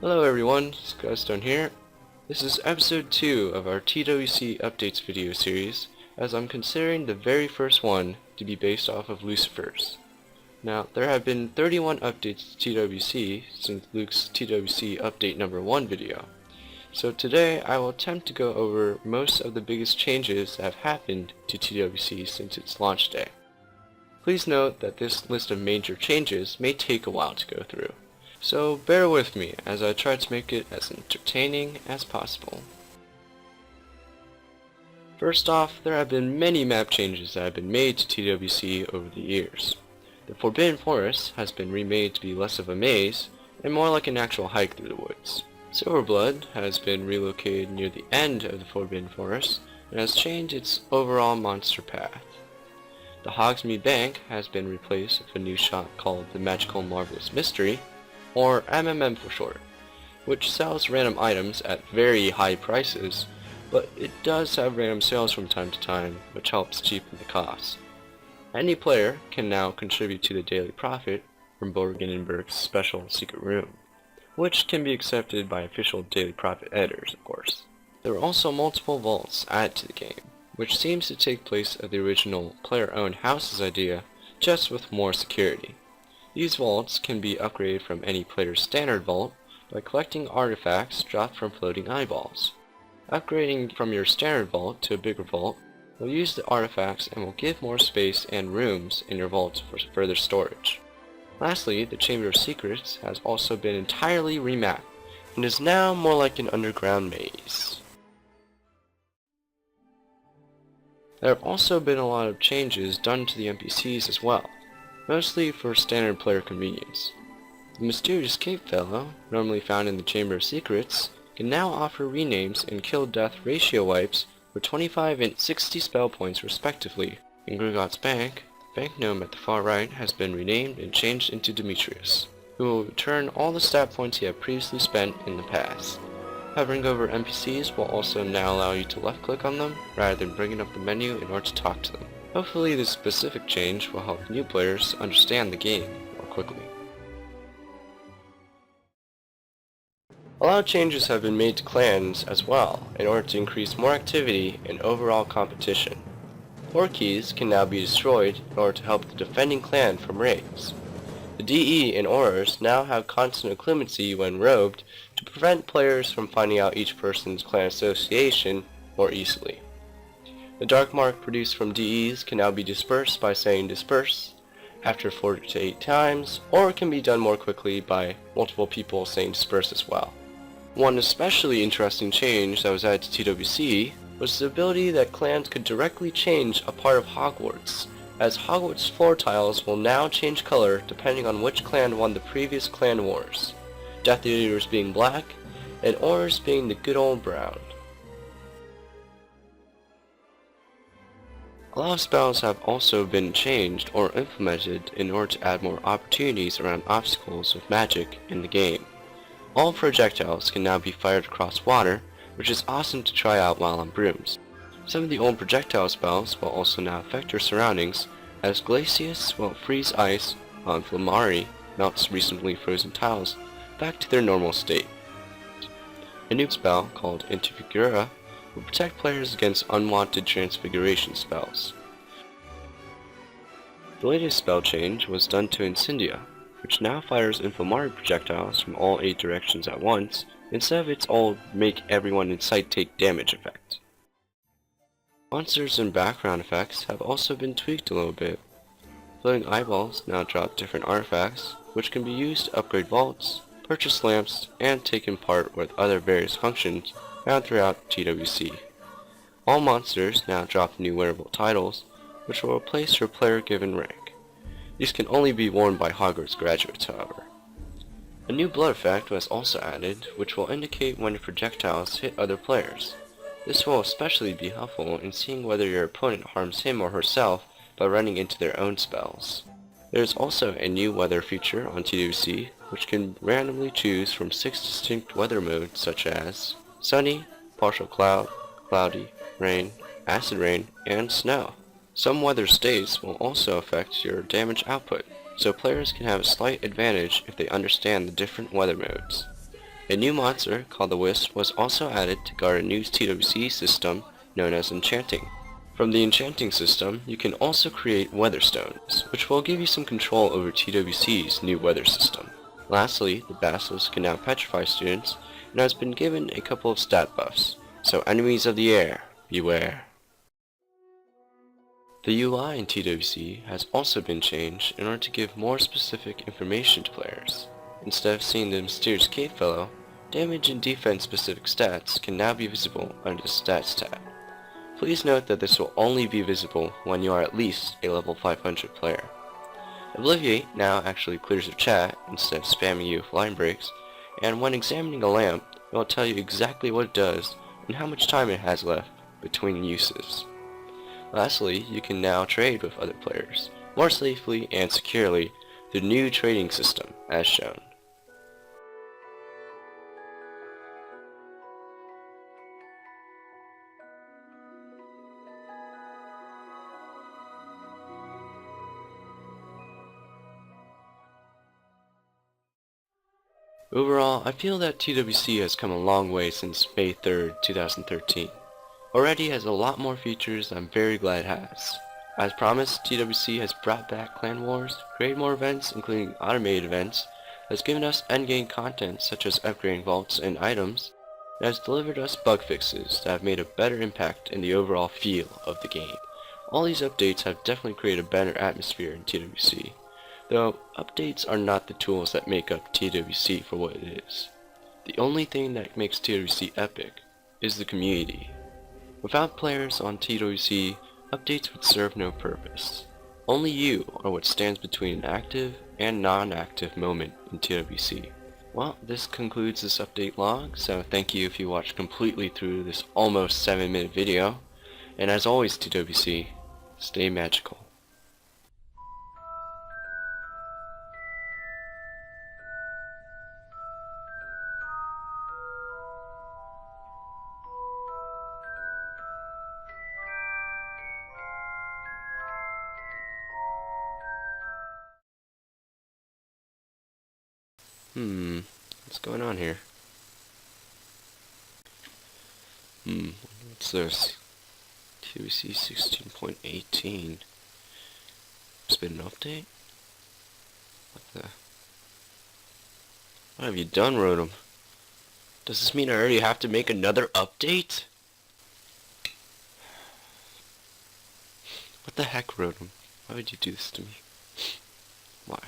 Hello everyone, Skystone here. This is episode 2 of our TWC Updates video series, as I'm considering the very first one to be based off of Lucifer's. Now, there have been 31 updates to TWC since Luke's TWC Update number 1 video. So today I will attempt to go over most of the biggest changes that have happened to TWC since its launch day. Please note that this list of major changes may take a while to go through, so bear with me as I try to make it as entertaining as possible. First off, there have been many map changes that have been made to TWC over the years. The Forbidden Forest has been remade to be less of a maze and more like an actual hike through the woods. Silverblood has been relocated near the end of the Forbidden Forest and has changed its overall monster path. The Hogsmeade Bank has been replaced with a new shop called the Magical Marvelous Mystery, or MMM for short, which sells random items at very high prices, but it does have random sales from time to time, which helps cheapen the cost. Any player can now contribute to the daily profit from Borgenenberg's special secret room, which can be accepted by official daily profit editors, of course. There are also multiple vaults added to the game, which seems to take place of the original player-owned house's idea, just with more security. These vaults can be upgraded from any player's standard vault by collecting artifacts dropped from floating eyeballs. Upgrading from your standard vault to a bigger vault will use the artifacts and will give more space and rooms in your vaults for further storage. Lastly, the Chamber of Secrets has also been entirely remapped and is now more like an underground maze. There have also been a lot of changes done to the NPCs as well, mostly for standard player convenience. The Mysterious Cape Fellow, normally found in the Chamber of Secrets, can now offer renames and kill-death ratio wipes for 25 and 60 spell points respectively. In Grugot's Bank, Bank Gnome at the far right has been renamed and changed into Demetrius, who will return all the stat points he had previously spent in the past. Hovering over NPCs will also now allow you to left-click on them rather than bringing up the menu in order to talk to them. Hopefully this specific change will help new players understand the game more quickly. A lot of changes have been made to clans as well in order to increase more activity and overall competition. Ore keys can now be destroyed in order to help the defending clan from raids. The DE and Aurors now have constant occlumency when robed to prevent players from finding out each person's clan association more easily. The dark mark produced from DEs can now be dispersed by saying disperse after 4 to 8 times, or it can be done more quickly by multiple people saying disperse as well. One especially interesting change that was added to TWC was the ability that clans could directly change a part of Hogwarts, as Hogwarts floor tiles will now change color depending on which clan won the previous clan wars, Death Eaters being black and Aurors being the good old brown. A lot of spells have also been changed or implemented in order to add more opportunities around obstacles with magic in the game. All projectiles can now be fired across water, which is awesome to try out while on brooms. Some of the old projectile spells will also now affect your surroundings, as Glacius will freeze ice, while Inflammari melts recently frozen tiles back to their normal state. A new spell called Interfigura will protect players against unwanted transfiguration spells. The latest spell change was done to Incendia, which now fires Inflammari projectiles from all 8 directions at once, instead of its old make everyone in sight take damage effect. Monsters and background effects have also been tweaked a little bit. Floating eyeballs now drop different artifacts, which can be used to upgrade vaults, purchase lamps, and take in part with other various functions found throughout TWC. All monsters now drop new wearable titles, which will replace your player-given rank. These can only be worn by Hogwarts graduates, however. A new blood effect was also added, which will indicate when your projectiles hit other players. This will especially be helpful in seeing whether your opponent harms him or herself by running into their own spells. There is also a new weather feature on TWC, which can randomly choose from 6 distinct weather modes such as sunny, partial cloud, cloudy, rain, acid rain, and snow. Some weather states will also affect your damage output, so players can have a slight advantage if they understand the different weather modes. A new monster called the Wisp was also added to guard a new TWC system known as Enchanting. From the Enchanting system, you can also create weather stones, which will give you some control over TWC's new weather system. Lastly, the Basilisk can now petrify students and has been given a couple of stat buffs, so enemies of the air, beware. The UI in TWC has also been changed in order to give more specific information to players. Instead of seeing the mysterious cave fellow, damage and defense specific stats can now be visible under the Stats tab. Please note that this will only be visible when you are at least a level 500 player. Obliviate now actually clears your chat instead of spamming you with line breaks, and when examining a lamp, it will tell you exactly what it does and how much time it has left between uses. Lastly, you can now trade with other players, more safely and securely, through the new trading system, as shown. Overall, I feel that TWC has come a long way since May 3rd, 2013. Already has a lot more features I'm very glad it has. As promised, TWC has brought back Clan Wars, created more events including automated events, has given us endgame content such as upgrading vaults and items, and has delivered us bug fixes that have made a better impact in the overall feel of the game. All these updates have definitely created a better atmosphere in TWC, though updates are not the tools that make up TWC for what it is. The only thing that makes TWC epic is the community. Without players on TWC, updates would serve no purpose. Only you are what stands between an active and non-active moment in TWC. Well, this concludes this update log, so thank you if you watched completely through this almost 7-minute video. And as always, TWC, stay magical. What's going on here? What's this? TWC 16.18. It's been an update? What have you done, Rotom? Does this mean I already have to make another update? What the heck, Rotom? Why would you do this to me? Why?